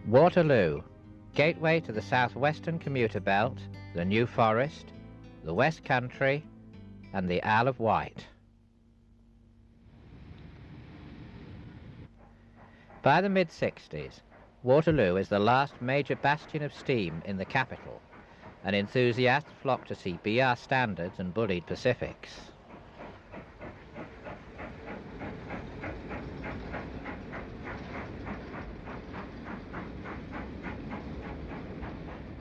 Waterloo, gateway to the southwestern commuter belt, the New Forest, the West Country, and the Isle of Wight. By the mid-60s, Waterloo is the last major bastion of steam in the capital, and enthusiasts flock to see BR Standards and bullied Pacifics.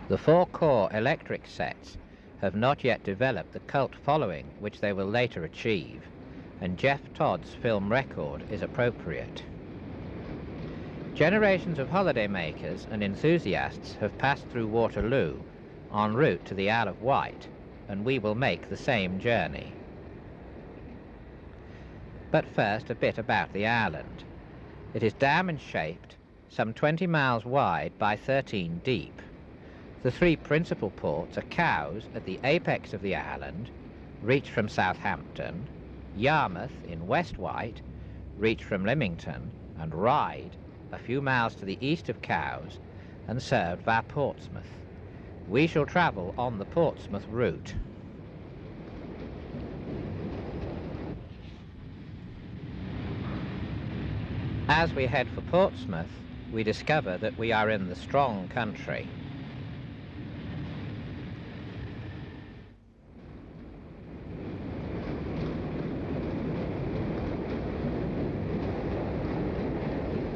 The four-core electric sets have not yet developed the cult following which they will later achieve, and Jeff Todd's film record is appropriate. Generations of holidaymakers and enthusiasts have passed through Waterloo en route to the Isle of Wight, and we will make the same journey. But first, a bit about the island. It is diamond-shaped, some 20 miles wide by 13 deep. The three principal ports are Cowes at the apex of the island, reach from Southampton, Yarmouth in West Wight, reach from Lymington, and Ryde, a few miles to the east of Cowes, and served via Portsmouth. We shall travel on the Portsmouth route. As we head for Portsmouth, we discover that we are in the strong country.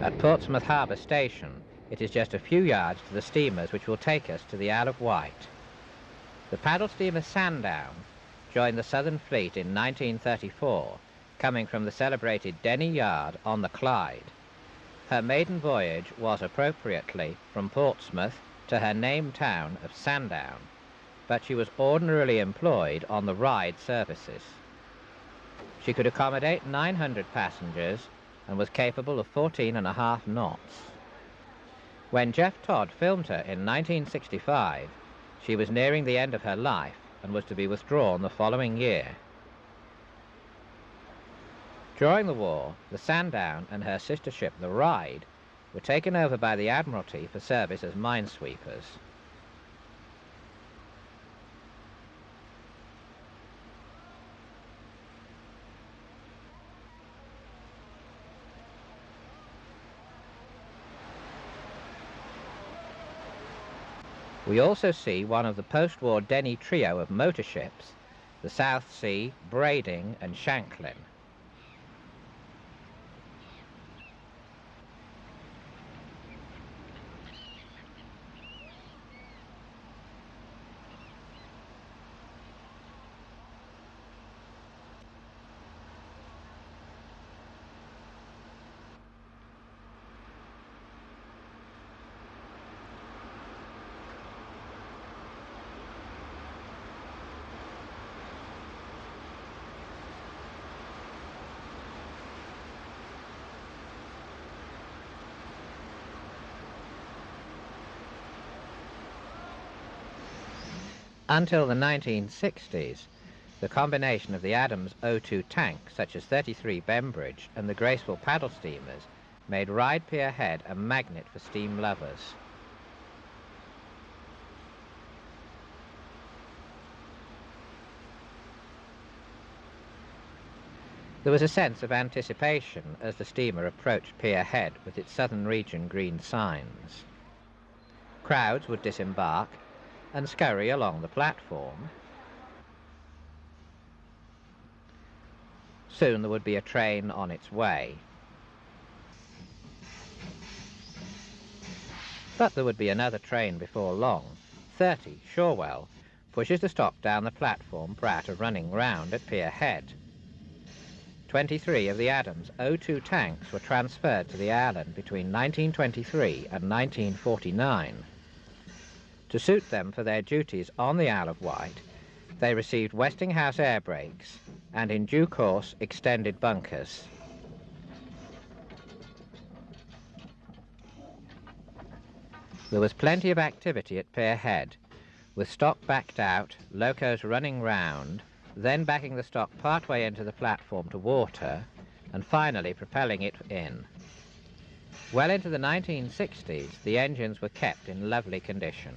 At Portsmouth Harbour Station, it is just a few yards to the steamers which will take us to the Isle of Wight. The paddle steamer Sandown joined the Southern Fleet in 1934, coming from the celebrated Denny Yard on the Clyde. Her maiden voyage was appropriately from Portsmouth to her named town of Sandown, but she was ordinarily employed on the Ryde services. She could accommodate 900 passengers and was capable of 14.5 knots. When Jeff Todd filmed her in 1965, she was nearing the end of her life and was to be withdrawn the following year. During the war, the Sandown and her sister ship, the Ryde, were taken over by the Admiralty for service as minesweepers. We also see one of the post-war Denny trio of motor ships, the South Sea, Brading and Shanklin. Until the 1960s, the combination of the Adams O2 tank, such as 33 Bembridge, and the graceful paddle steamers made Ryde Pier Head a magnet for steam lovers. There was a sense of anticipation as the steamer approached Pier Head with its Southern Region green signs. Crowds would disembark and scurry along the platform. Soon there would be a train on its way. But there would be another train before long. 30, Shorewell, pushes the stock down the platform prior to running round at Pier Head. 23 of the Adams O2 tanks were transferred to the island between 1923 and 1949. To suit them for their duties on the Isle of Wight, they received Westinghouse air brakes and in due course extended bunkers. There was plenty of activity at Pier Head, with stock backed out, locos running round, then backing the stock partway into the platform to water, and finally propelling it in. Well into the 1960s, the engines were kept in lovely condition.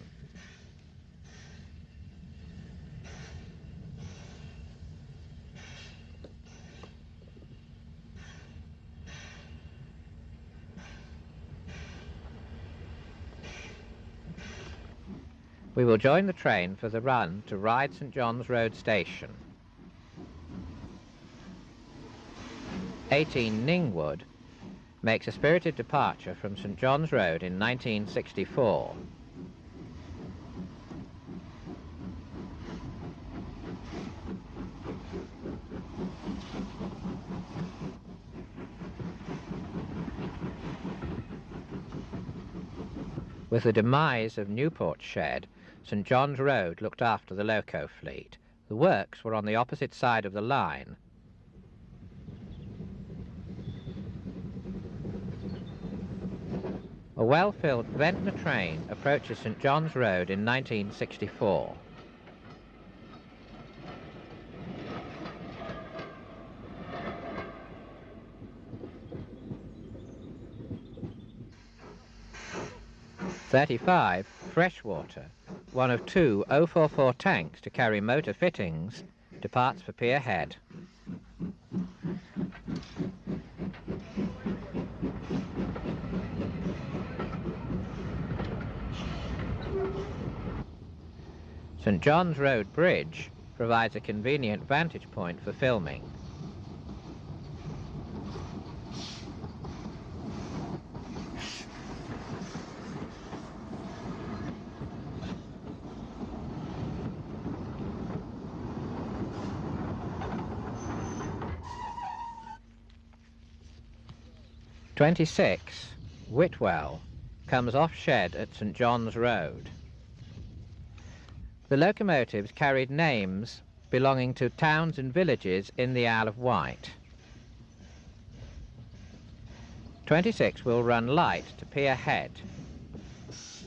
We will join the train for the run to Ryde St John's Road Station. 18 Ningwood makes a spirited departure from St John's Road in 1964. With the demise of Newport Shed, St John's Road looked after the loco fleet. The works were on the opposite side of the line. A well-filled Ventnor train approaches St John's Road in 1964. "35 Freshwater, one of two 044 tanks to carry motor fittings, departs for Pier Head. St John's Road Bridge provides a convenient vantage point for filming. "26 Whitwell comes off shed at St John's Road. The locomotives carried names belonging to towns and villages in the Isle of Wight. 26 will run light to Pier Head.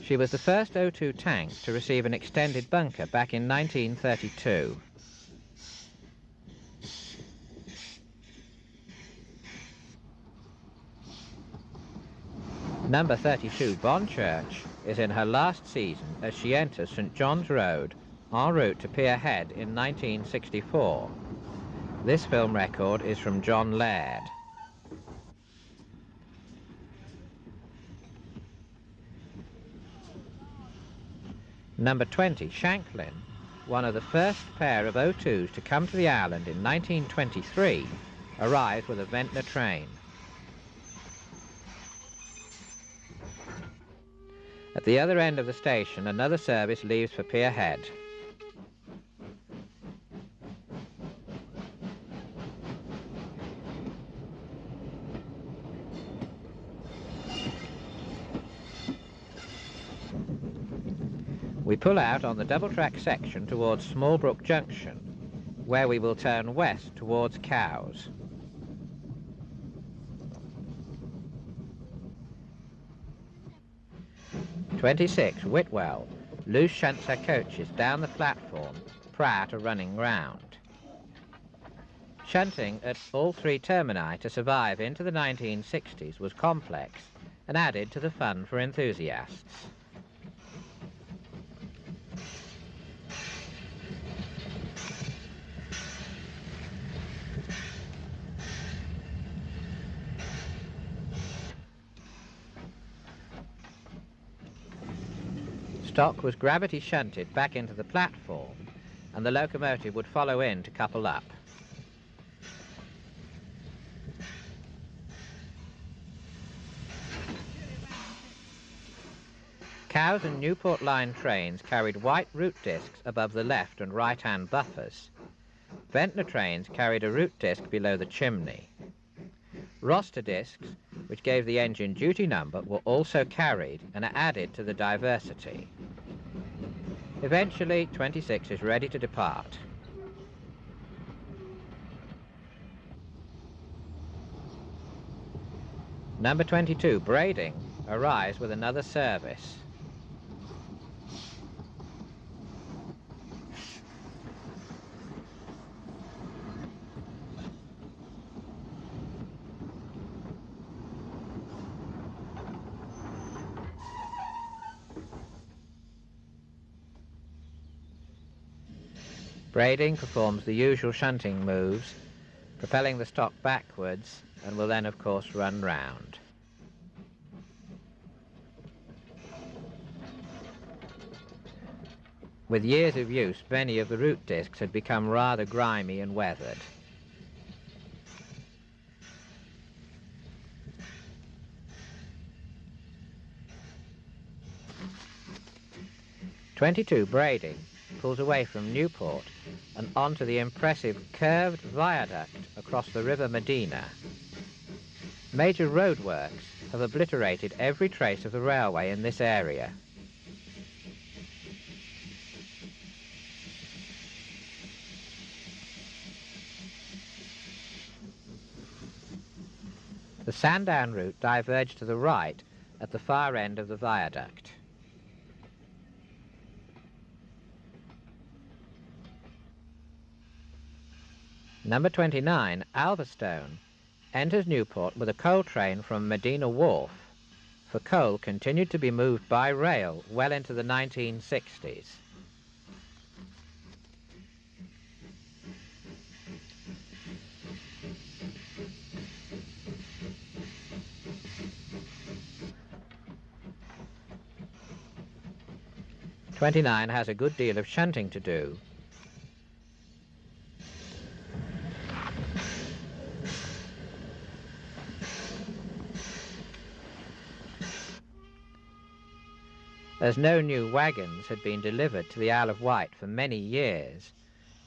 She was the first O2 tank to receive an extended bunker back in 1932. Number 32 Bonchurch is in her last season as she enters St John's Road en route to Pier Head in 1964. This film record is from John Laird. Number 20 Shanklin, one of the first pair of O2s to come to the island in 1923, arrived with a Ventnor train. At the other end of the station, another service leaves for Pier Head. We pull out on the double-track section towards Smallbrook Junction, where we will turn west towards Cowes. "26 Whitwell loose shunts her coaches down the platform prior to running round. Shunting at all three termini to survive into the 1960s was complex and added to the fun for enthusiasts. Stock was gravity shunted back into the platform, and the locomotive would follow in to couple up. Cowes and Newport Line trains carried white route discs above the left and right-hand buffers. Ventnor trains carried a route disc below the chimney. Roster discs, which gave the engine duty number, were also carried and are added to the diversity. Eventually, 26 is ready to depart. Number 22, Brading, arrives with another service. Braiding performs the usual shunting moves, propelling the stock backwards, and will then of course run round. With years of use, many of the root discs had become rather grimy and weathered. "22 braiding pulls away from Newport and onto the impressive curved viaduct across the River Medina. Major roadworks have obliterated every trace of the railway in this area. The Sandown route diverged to the right at the far end of the viaduct. Number 29, Alverstone, enters Newport with a coal train from Medina Wharf, for coal continued to be moved by rail well into the 1960s. "29 has a good deal of shunting to do. As no new wagons had been delivered to the Isle of Wight for many years,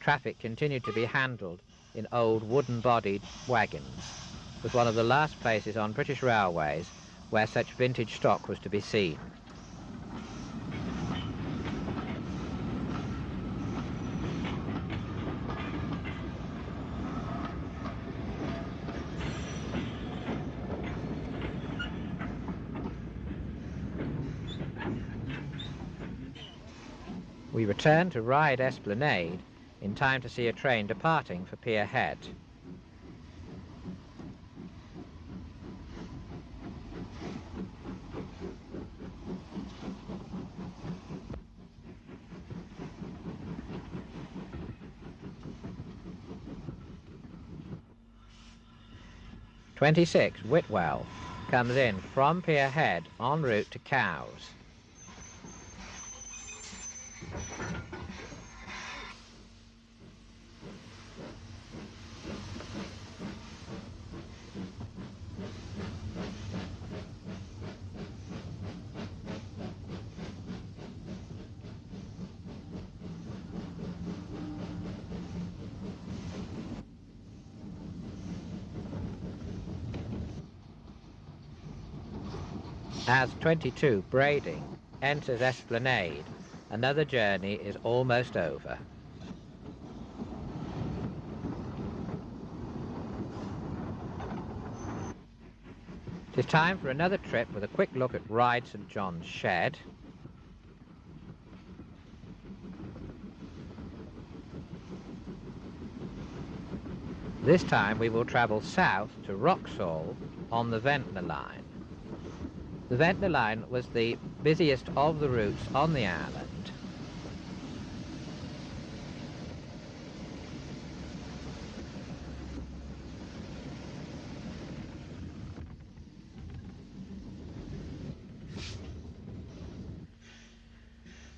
traffic continued to be handled in old wooden-bodied wagons, was one of the last places on British railways where such vintage stock was to be seen. We returned to Ryde Esplanade in time to see a train departing for Pier Head. "26 Whitwell comes in from Pier Head en route to Cowes. As 22 Braiding enters Esplanade, another journey is almost over. It is time for another trip with a quick look at Ryde St John's Shed. This time we will travel south to Wroxall on the Ventnor line. The Ventnor line was the busiest of the routes on the island.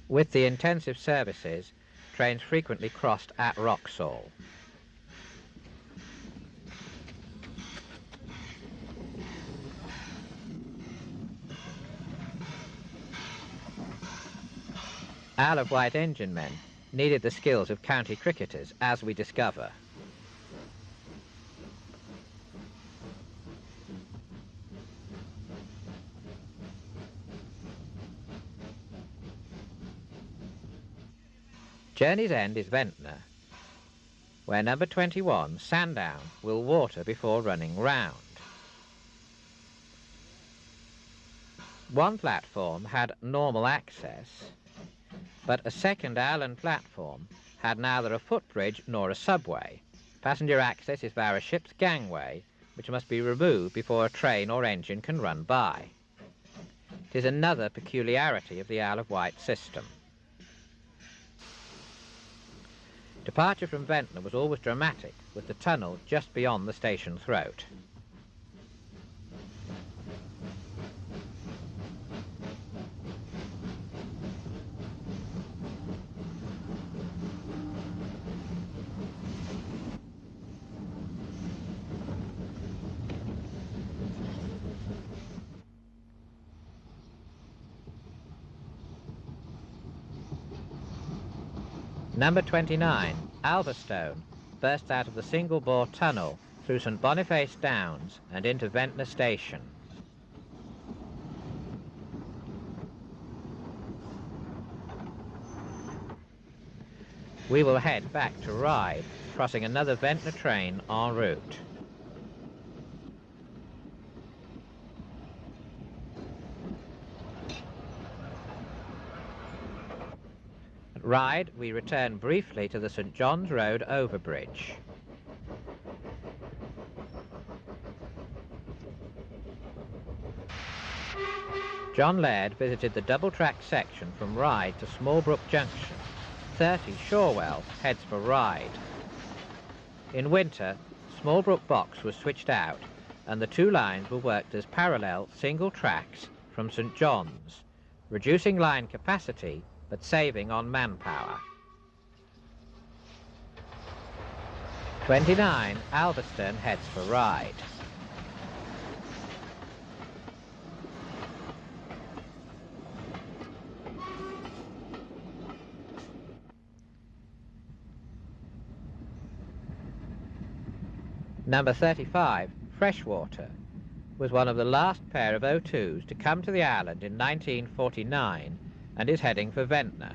With the intensive services, trains frequently crossed at Wroxall. Isle of Wight engine men needed the skills of county cricketers, as we discover. Journey's end is Ventnor, where number 21, Sandown, will water before running round. One platform had normal access, but a second island platform had neither a footbridge nor a subway. Passenger access is via a ship's gangway, which must be removed before a train or engine can run by. It is another peculiarity of the Isle of Wight system. Departure from Ventnor was always dramatic, with the tunnel just beyond the station throat. Number 29, Alverstone, bursts out of the single-bore tunnel through St Boniface Downs and into Ventnor Station. We will head back to Ryde, crossing another Ventnor train en route. At Ryde, we return briefly to the St John's Road overbridge. John Laird visited the double-track section from Ryde to Smallbrook Junction. 30 Shorewell heads for Ryde. In winter, Smallbrook Box was switched out and the two lines were worked as parallel single tracks from St John's, reducing line capacity but saving on manpower. 29 Alverstone heads for Ryde. Number 35, Freshwater, was one of the last pair of O2s to come to the island in 1949 and is heading for Ventnor.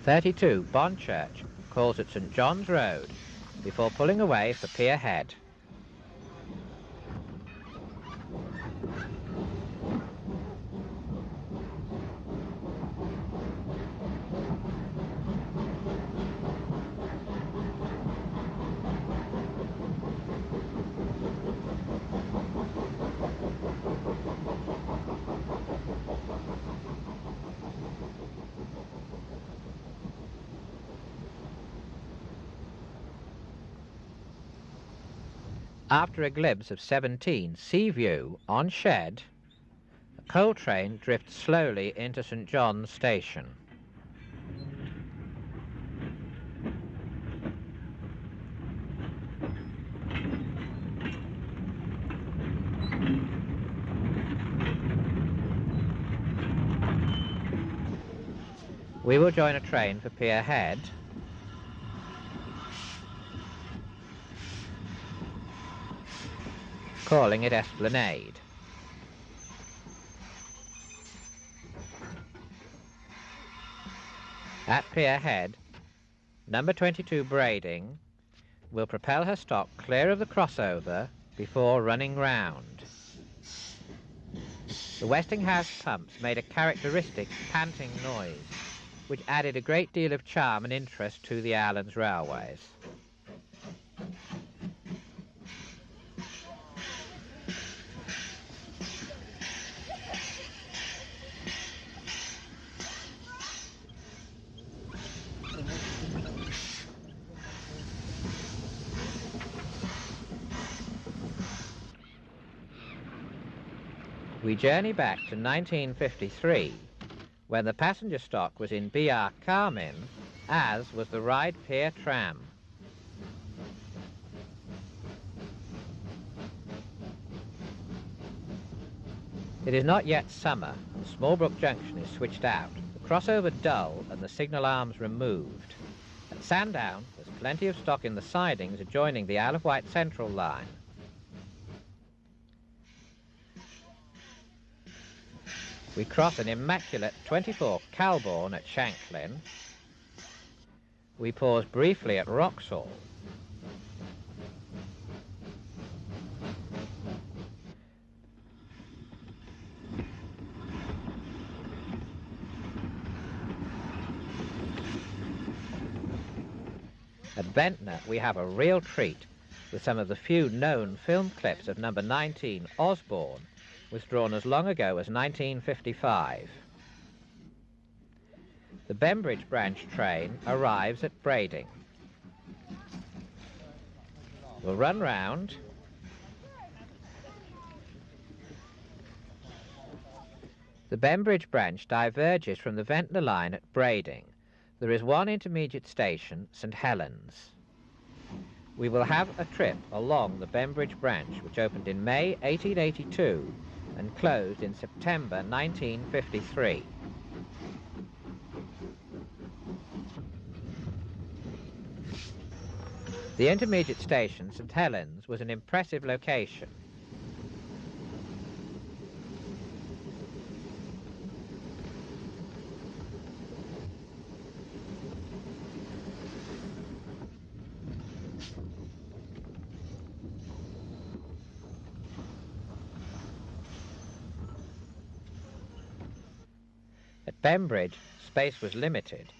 "32 Bonchurch calls at St John's Road before pulling away for Pier Head. After a glimpse of 17 Seaview on Shed, a coal train drifts slowly into St John's Station. We will join a train for Pier Head, calling it Esplanade. At Pier Head, number 22 Brading will propel her stock clear of the crossover before running round. The Westinghouse pumps made a characteristic panting noise, which added a great deal of charm and interest to the island's railways. We journey back to 1953, when the passenger stock was in BR Carmin, as was the Ryde Pier tram. It is not yet summer, and Smallbrook Junction is switched out, the crossover dull and the signal arms removed. At Sandown, there's plenty of stock in the sidings adjoining the Isle of Wight Central line. We cross an immaculate 24 Calbourne at Shanklin. We pause briefly at Wroxall. At Ventnor, we have a real treat with some of the few known film clips of number 19, Osborne, was drawn as long ago as 1955. The Bembridge branch train arrives at Brading. We'll run round. The Bembridge branch diverges from the Ventnor line at Brading. There is one intermediate station, St Helens. We will have a trip along the Bembridge branch, which opened in May 1882 and closed in September 1953. The intermediate station, St Helens, was an impressive location. At Bembridge, space was limited,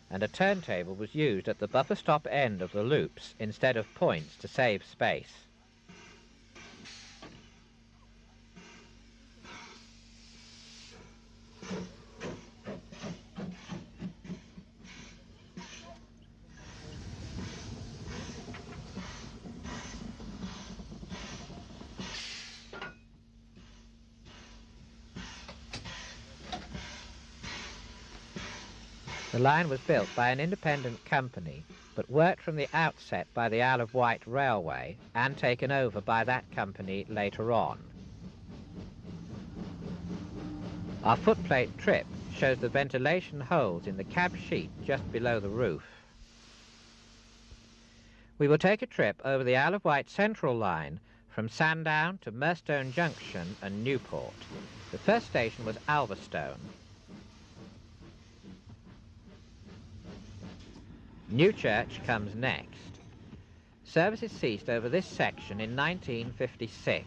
and a turntable was used at the buffer stop end of the loops instead of points to save space. The line was built by an independent company, but worked from the outset by the Isle of Wight Railway and taken over by that company later on. Our footplate trip shows the ventilation holes in the cab sheet just below the roof. We will take a trip over the Isle of Wight Central line from Sandown to Murstone Junction and Newport. The first station was Alverstone. Newchurch comes next. Services ceased over this section in 1956.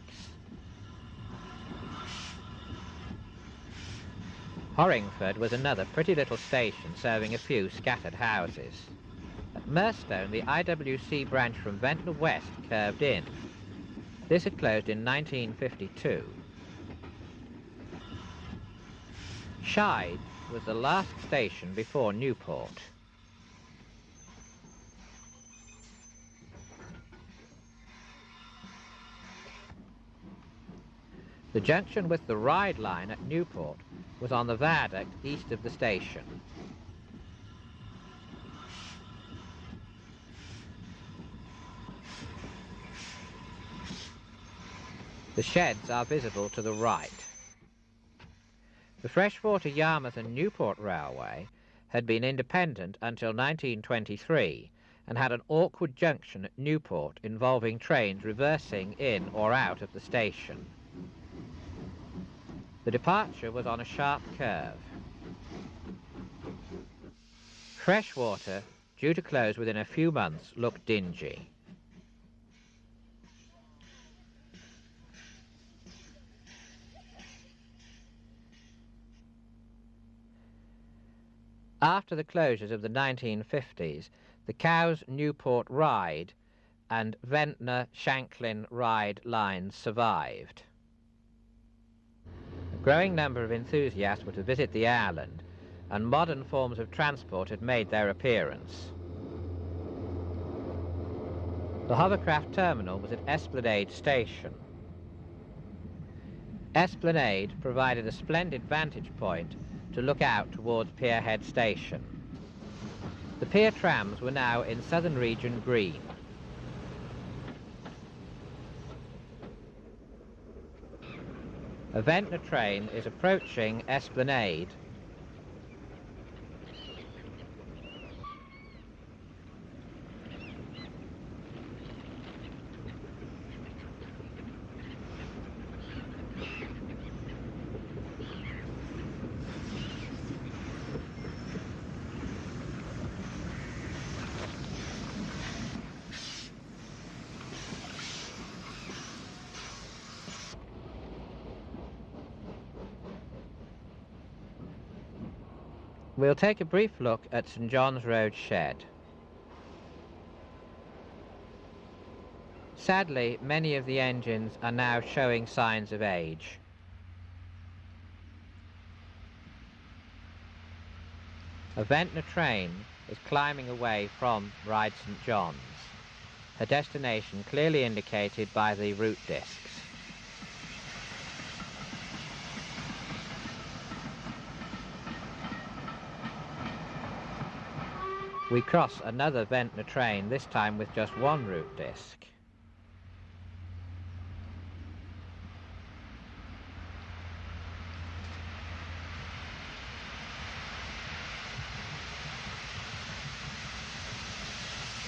Horringford was another pretty little station serving a few scattered houses. At Murstone, the IWC branch from Ventnor West curved in. This had closed in 1952. Shide was the last station before Newport. The junction with the Ryde line at Newport was on the viaduct east of the station. The sheds are visible to the right. The Freshwater, Yarmouth and Newport Railway had been independent until 1923 and had an awkward junction at Newport involving trains reversing in or out of the station. The departure was on a sharp curve. Freshwater, due to close within a few months, looked dingy. After the closures of the 1950s, the Cowes Newport Ryde and Ventnor Shanklin Ryde lines survived. A growing number of enthusiasts were to visit the island, and modern forms of transport had made their appearance. The hovercraft terminal was at Esplanade Station. Esplanade provided a splendid vantage point to look out towards Pierhead Station. The pier trams were now in Southern Region green. A Ventnor train is approaching Esplanade. We'll take a brief look at St John's Road Shed. Sadly, many of the engines are now showing signs of age. A Ventnor train is climbing away from Ryde St John's, her destination clearly indicated by the route discs. We cross another Ventnor train, this time with just one route disc.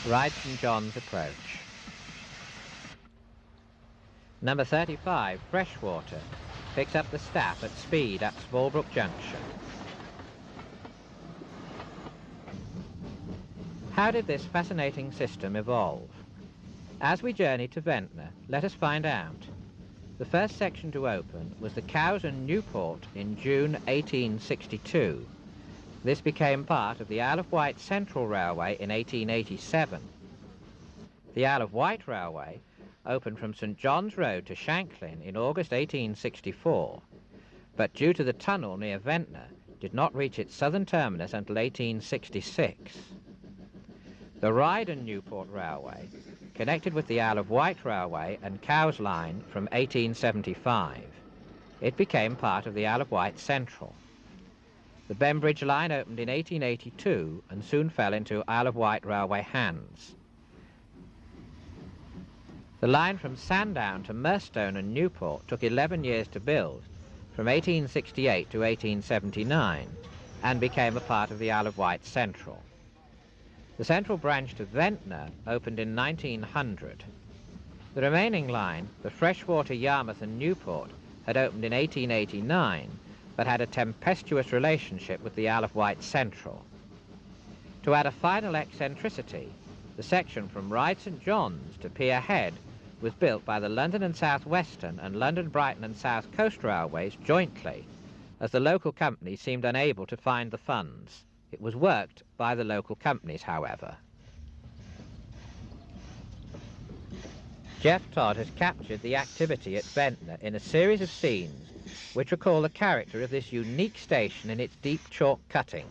Ryde St John's approach. Number 35, Freshwater, picks up the staff at speed at Smallbrook Junction. How did this fascinating system evolve? As we journey to Ventnor, let us find out. The first section to open was the Cowes and Newport in June 1862. This became part of the Isle of Wight Central Railway in 1887. The Isle of Wight Railway opened from St John's Road to Shanklin in August 1864, but due to the tunnel near Ventnor, did not reach its southern terminus until 1866. The Ryde and Newport Railway connected with the Isle of Wight Railway and Cowes Line from 1875. It became part of the Isle of Wight Central. The Bembridge Line opened in 1882 and soon fell into Isle of Wight Railway hands. The line from Sandown to Murstone and Newport took 11 years to build, from 1868 to 1879, and became a part of the Isle of Wight Central. The central branch to Ventnor opened in 1900. The remaining line, the Freshwater, Yarmouth and Newport, had opened in 1889, but had a tempestuous relationship with the Isle of Wight Central. To add a final eccentricity, the section from Ryde St John's to Pier Head was built by the London and South Western and London, Brighton and South Coast Railways jointly, as the local companies seemed unable to find the funds. It was worked by the local companies, however. Jeff Todd has captured the activity at Ventnor in a series of scenes which recall the character of this unique station in its deep chalk cutting.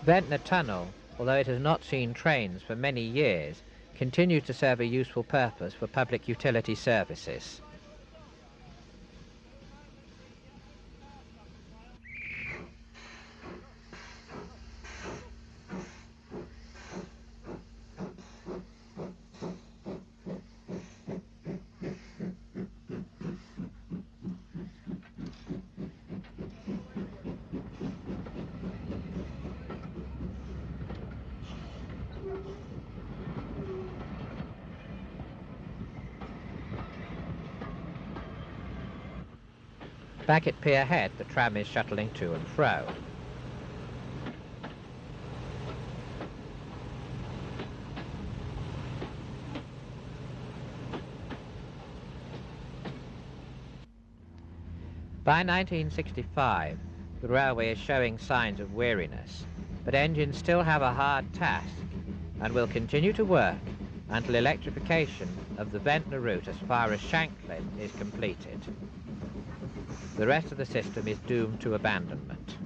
Ventnor Tunnel, although it has not seen trains for many years, continues to serve a useful purpose for public utility services. Back at Pier Head, the tram is shuttling to and fro. By 1965, the railway is showing signs of weariness, but engines still have a hard task and will continue to work until electrification of the Ventnor route as far as Shanklin is completed. The rest of the system is doomed to abandonment.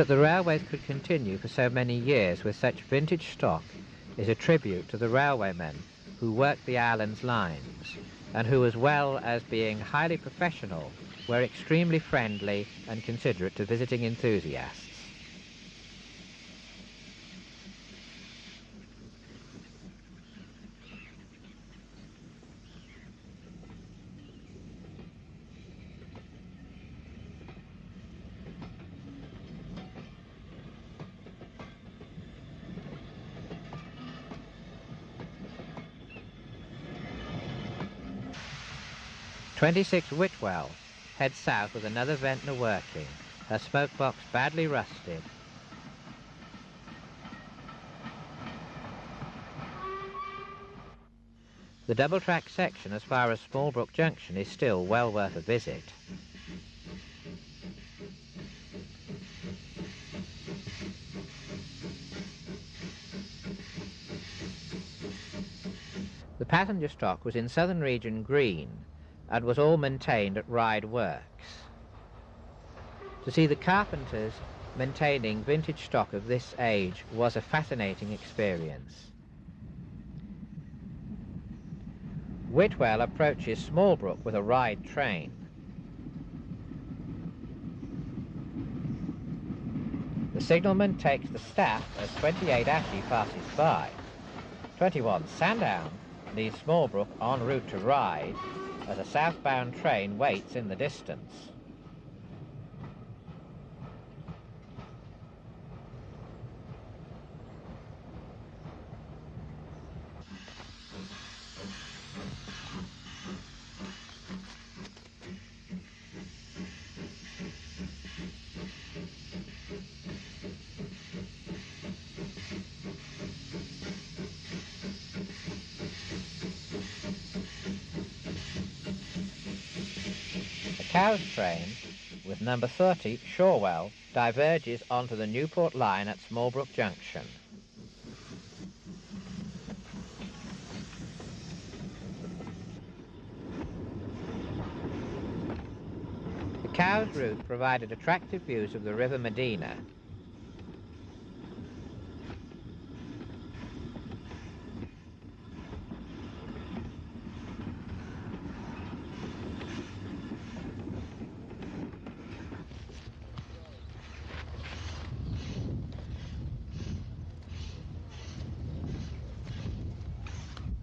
That the railways could continue for so many years with such vintage stock is a tribute to the railwaymen who worked the island's lines, and who, as well as being highly professional, were extremely friendly and considerate to visiting enthusiasts. "26 Whitwell heads south with another Ventnor working, her smokebox badly rusted. The double-track section as far as Smallbrook Junction is still well worth a visit. The passenger stock was in Southern Region green and was all maintained at Ryde Works. To see the carpenters maintaining vintage stock of this age was a fascinating experience. Whitwell approaches Smallbrook with a Ryde train. The signalman takes the staff as 28 Ashy passes by. 21 Sandown leaves Smallbrook en route to Ryde as a southbound train waits in the distance. The Cows train, with number 30 Shorewell, diverges onto the Newport line at Smallbrook Junction. The Cows route provided attractive views of the River Medina.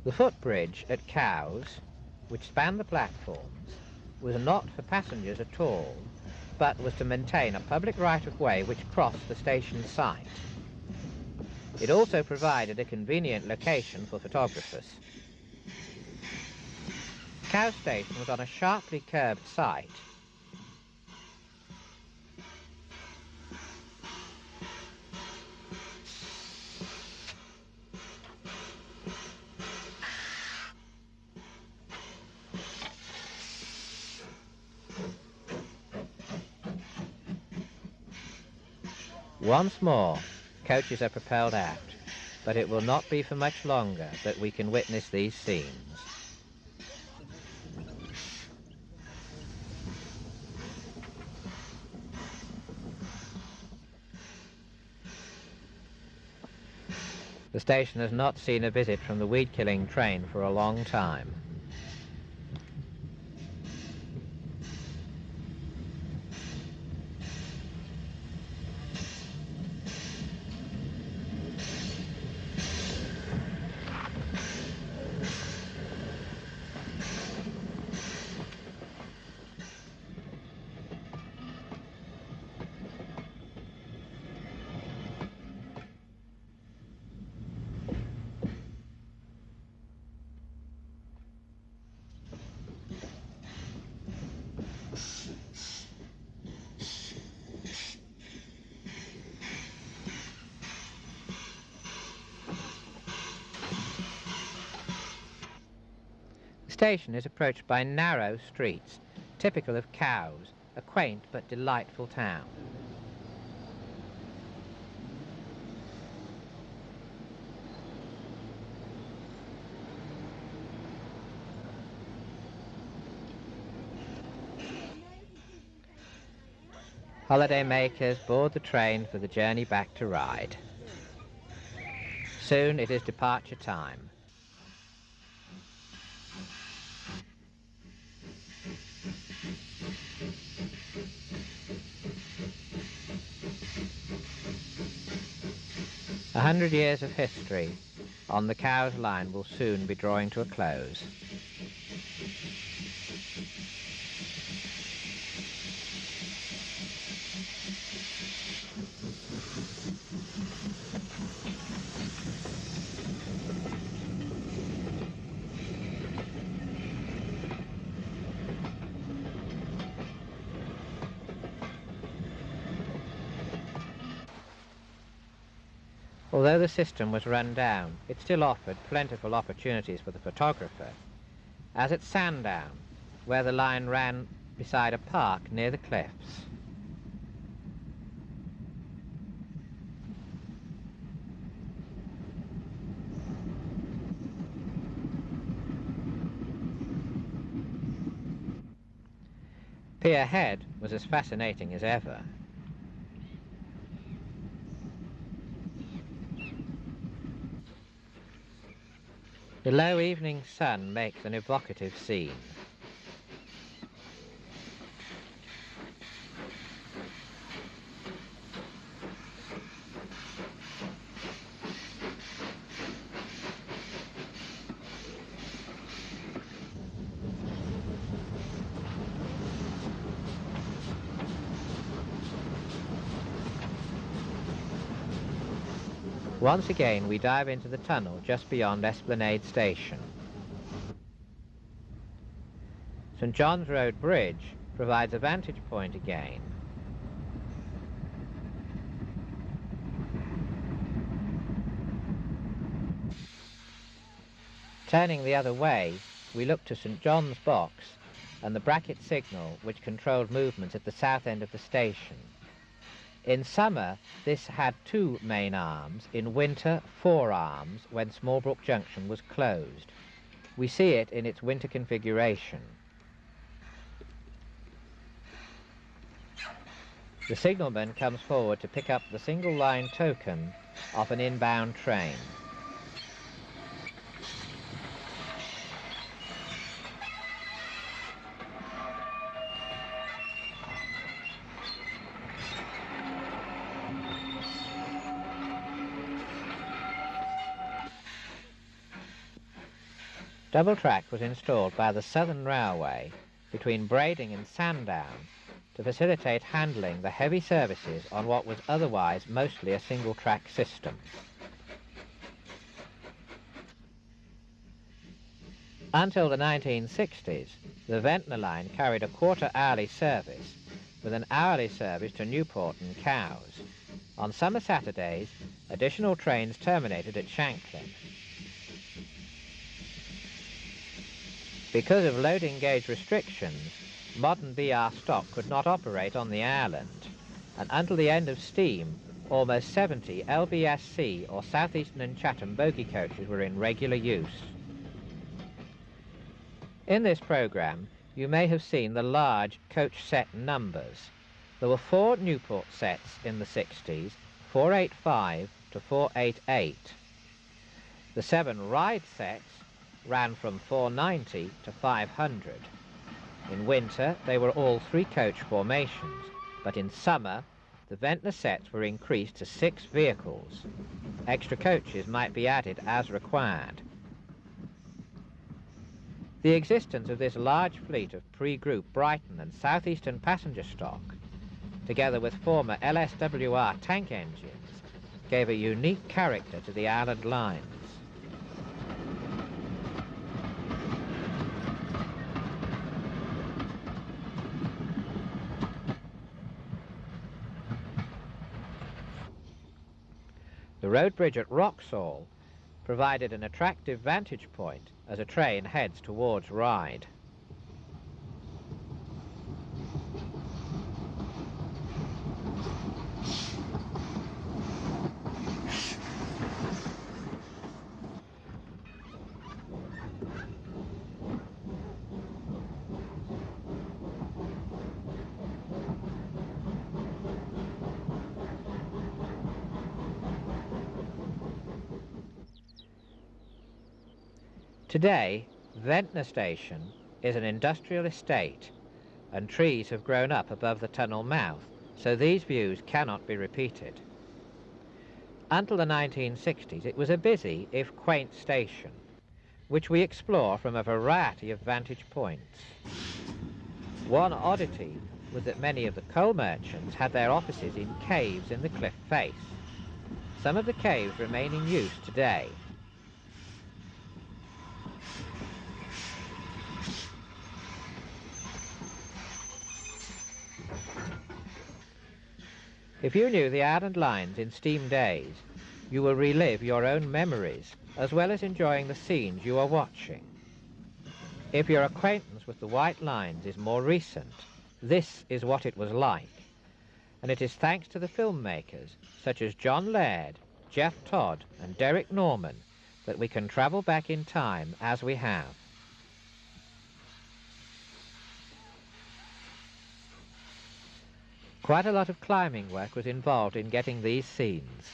The footbridge at Cowes, which spanned the platforms, was not for passengers at all, but was to maintain a public right-of-way which crossed the station site. It also provided a convenient location for photographers. Cowes Station was on a sharply curved site. Once more, coaches are propelled out, but it will not be for much longer that we can witness these scenes. The station has not seen a visit from the weed-killing train for a long time. The station is approached by narrow streets, typical of Cowes, a quaint but delightful town. Holiday makers board the train for the journey back to Ryde. Soon it is departure time. A 100 years of history on the Cowes line will soon be drawing to a close. Although the system was run down, it still offered plentiful opportunities for the photographer, as at Sandown, where the line ran beside a park near the cliffs. Pier Head was as fascinating as ever. The low evening sun makes an evocative scene. Once again we dive into the tunnel just beyond Esplanade Station. St John's Road Bridge provides a vantage point again. Turning the other way, we look to St John's Box and the bracket signal which controlled movements at the south end of the station. In summer, this had 2 main arms, in winter 4 arms when Smallbrook Junction was closed. We see it in its winter configuration. The signalman comes forward to pick up the single line token of an inbound train. Double track was installed by the Southern Railway between Brading and Sandown to facilitate handling the heavy services on what was otherwise mostly a single track system. Until the 1960s, the Ventnor line carried a quarter-hourly service with an hourly service to Newport and Cowes. On summer Saturdays, additional trains terminated at Shanklin. Because of loading gauge restrictions, modern BR stock could not operate on the island, and until the end of steam, almost 70 LBSC or South Eastern and Chatham bogie coaches were in regular use. In this programme, you may have seen the large coach set numbers. There were 4 Newport sets in the 60s, 485 to 488. The 7 Ryde sets ran from 490 to 500. In winter, they were all 3-coach formations, but in summer, the Ventnor sets were increased to 6 vehicles. Extra coaches might be added as required. The existence of this large fleet of pre-group Brighton and South Eastern passenger stock, together with former LSWR tank engines, gave a unique character to the island lines. The road bridge at Wroxall provided an attractive vantage point as a train heads towards Ryde. Today, Ventnor Station is an industrial estate, and trees have grown up above the tunnel mouth, so these views cannot be repeated. Until the 1960s, it was a busy, if quaint, station, which we explore from a variety of vantage points. One oddity was that many of the coal merchants had their offices in caves in the cliff face. Some of the caves remain in use today. If you knew the island lines in steam days, you will relive your own memories, as well as enjoying the scenes you are watching. If your acquaintance with the Wight lines is more recent, this is what it was like. And it is thanks to the filmmakers, such as John Laird, Jeff Todd, and Derek Norman, that we can travel back in time as we have. Quite a lot of climbing work was involved in getting these scenes.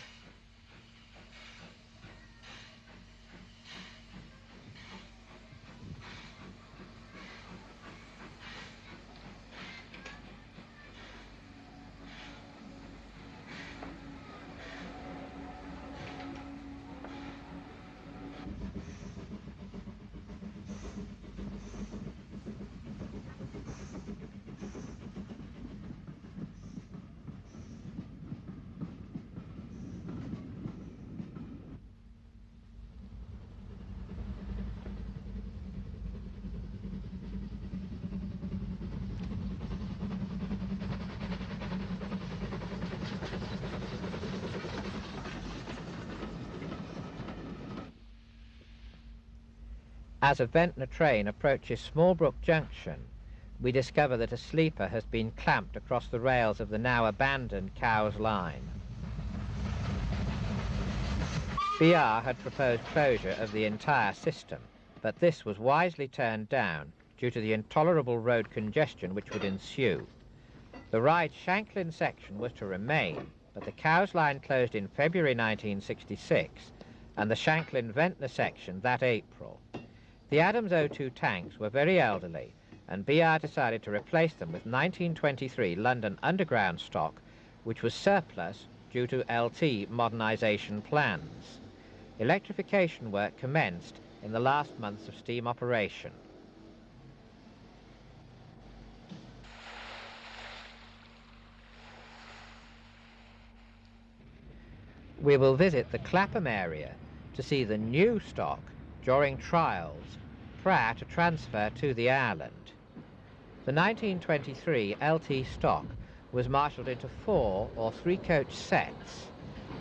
As a Ventnor train approaches Smallbrook Junction, we discover that a sleeper has been clamped across the rails of the now abandoned Cowes line. BR had proposed closure of the entire system, but this was wisely turned down due to the intolerable road congestion which would ensue. The Ryde Shanklin section was to remain, but the Cowes line closed in February 1966, and the Shanklin-Ventnor section that April. The Adams O2 tanks were very elderly, and BR decided to replace them with 1923 London Underground stock, which was surplus due to LT modernisation plans. Electrification work commenced in the last months of steam operation. We will visit the Clapham area to see the new stock during trials prior to transfer to the island. The 1923 LT stock was marshalled into 4 or 3-coach sets,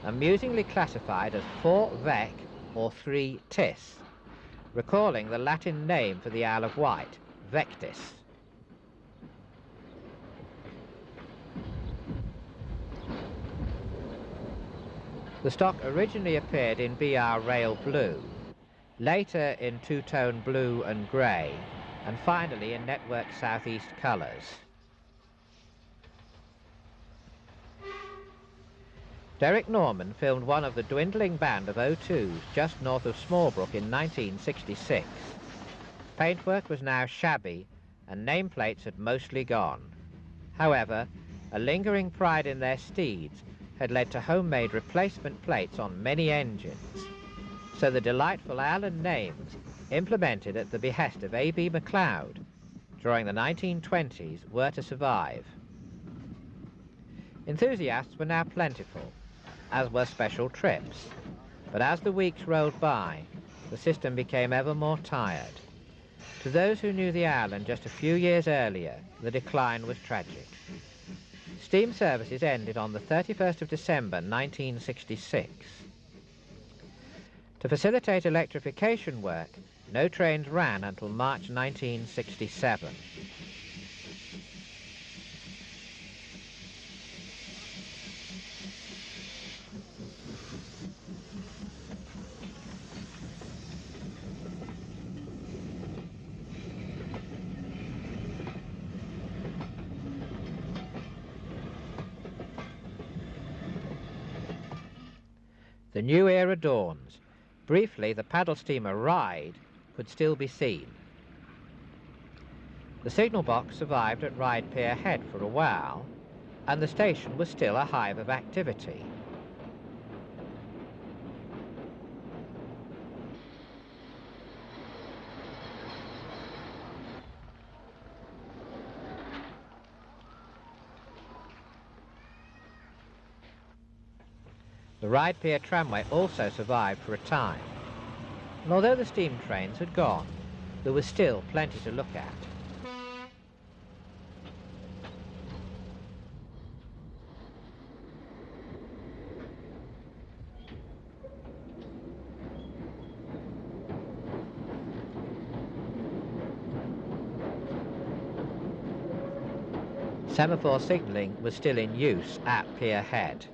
amusingly classified as 4 Vec or 3 Tis, recalling the Latin name for the Isle of Wight, Vectis. The stock originally appeared in BR Rail Blue, later in two-tone blue and grey, and finally in Network Southeast colours. Derek Norman filmed one of the dwindling band of O2s just north of Smallbrook in 1966. Paintwork was now shabby, and nameplates had mostly gone. However, a lingering pride in their steeds had led to homemade replacement plates on many engines, so the delightful island names, implemented at the behest of A.B. MacLeod during the 1920s, were to survive. Enthusiasts were now plentiful, as were special trips, but as the weeks rolled by, the system became ever more tired. To those who knew the island just a few years earlier, the decline was tragic. Steam services ended on the 31st of December 1966. To facilitate electrification work, no trains ran until March 1967. The new era dawns. Briefly, the paddle steamer Ryde could still be seen. The signal box survived at Ryde Pier Head for a while, and the station was still a hive of activity. The Ryde Pier tramway also survived for a time, and although the steam trains had gone, there was still plenty to look at. Semaphore signalling was still in use at Pier Head.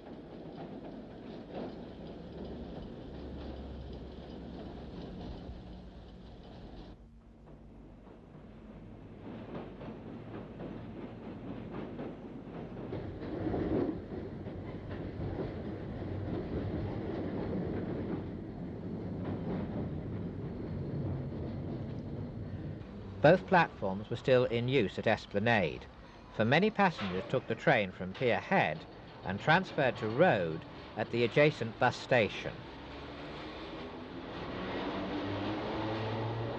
Both platforms were still in use at Esplanade, for many passengers took the train from Pier Head and transferred to Road at the adjacent bus station.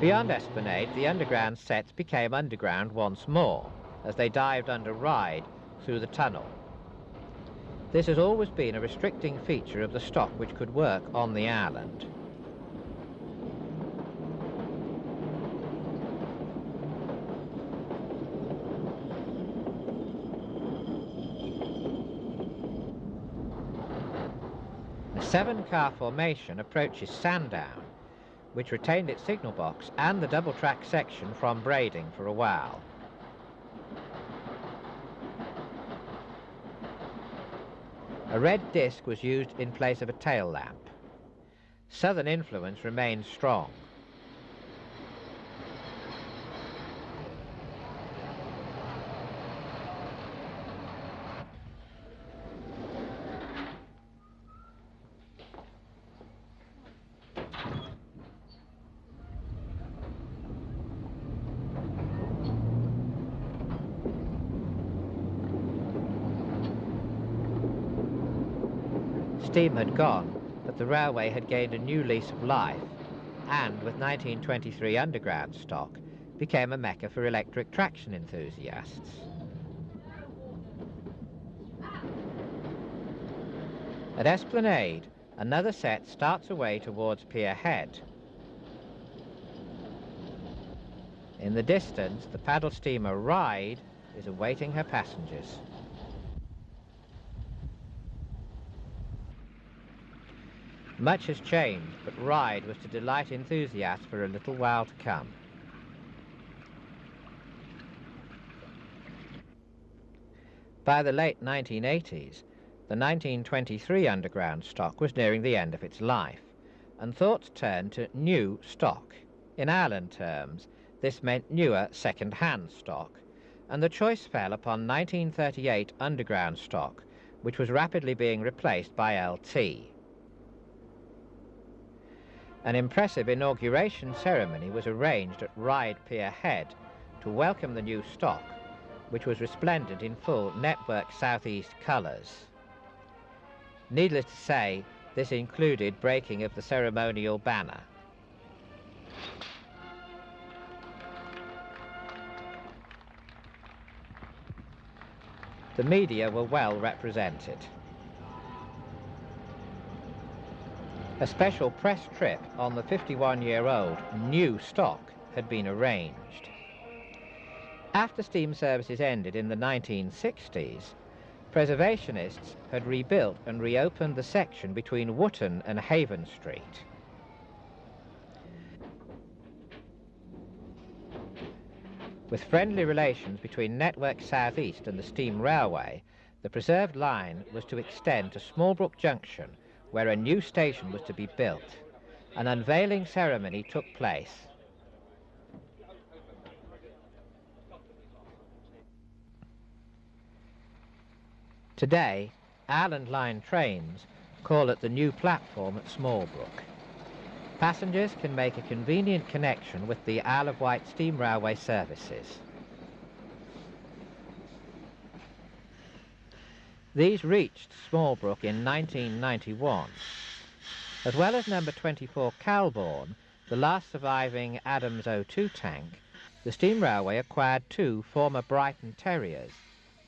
Beyond Esplanade, the underground sets became underground once more, as they dived under Ryde through the tunnel. This has always been a restricting feature of the stock which could work on the island. A 7-car formation approaches Sandown, which retained its signal box and the double-track section from Brading for a while. A red disc was used in place of a tail lamp. Southern influence remained strong. Steam had gone, but the railway had gained a new lease of life, and with 1923 underground stock, became a mecca for electric traction enthusiasts. At Esplanade, another set starts away towards Pier Head. In the distance, the paddle steamer Ryde is awaiting her passengers. Much has changed, but Ryde was to delight enthusiasts for a little while to come. By the late 1980s, the 1923 underground stock was nearing the end of its life, and thoughts turned to new stock. In Ireland terms, this meant newer second-hand stock, and the choice fell upon 1938 underground stock, which was rapidly being replaced by LT. An impressive inauguration ceremony was arranged at Ryde Pier Head to welcome the new stock, which was resplendent in full Network Southeast colours. Needless to say, this included breaking of the ceremonial banner. The media were well represented. A special press trip on the 51-year-old new stock had been arranged. After steam services ended in the 1960s, preservationists had rebuilt and reopened the section between Wootton and Haven Street. With friendly relations between Network South East and the steam railway, the preserved line was to extend to Smallbrook Junction, where a new station was to be built. An unveiling ceremony took place. Today, Island Line trains call it the new platform at Smallbrook. Passengers can make a convenient connection with the Isle of Wight steam railway services. These reached Smallbrook in 1991. As well as number 24 Calbourne, the last surviving Adams O2 tank, the steam railway acquired 2 former Brighton Terriers,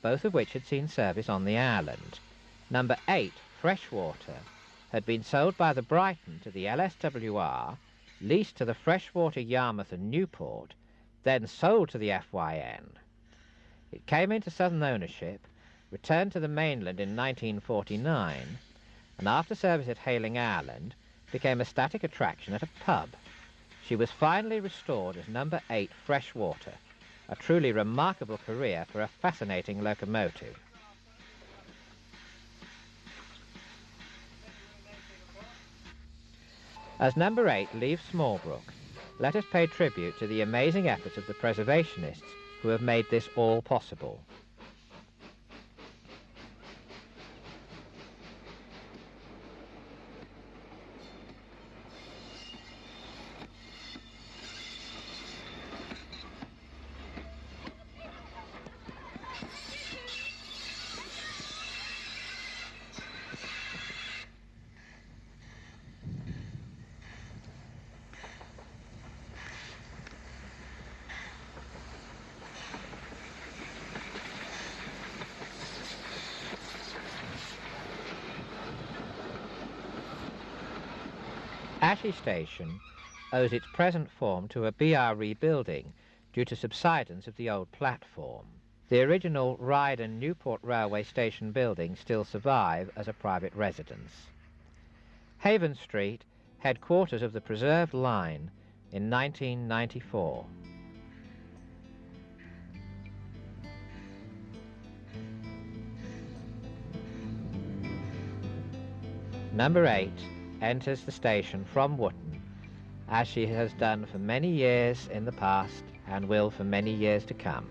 both of which had seen service on the island. Number 8 Freshwater had been sold by the Brighton to the LSWR, leased to the Freshwater Yarmouth and Newport, then sold to the FYN. It came into southern ownership, returned to the mainland in 1949, and after service at Hayling Island, became a static attraction at a pub. She was finally restored as number 8 Freshwater, a truly remarkable career for a fascinating locomotive. As number 8 leaves Smallbrook, let us pay tribute to the amazing efforts of the preservationists who have made this all possible. Ashley Station owes its present form to a BR rebuilding due to subsidence of the old platform. The original Ryde and Newport Railway Station buildings still survive as a private residence. Haven Street, headquarters of the preserved line, in 1994. Number 8 enters the station from Wootton, as she has done for many years in the past and will for many years to come.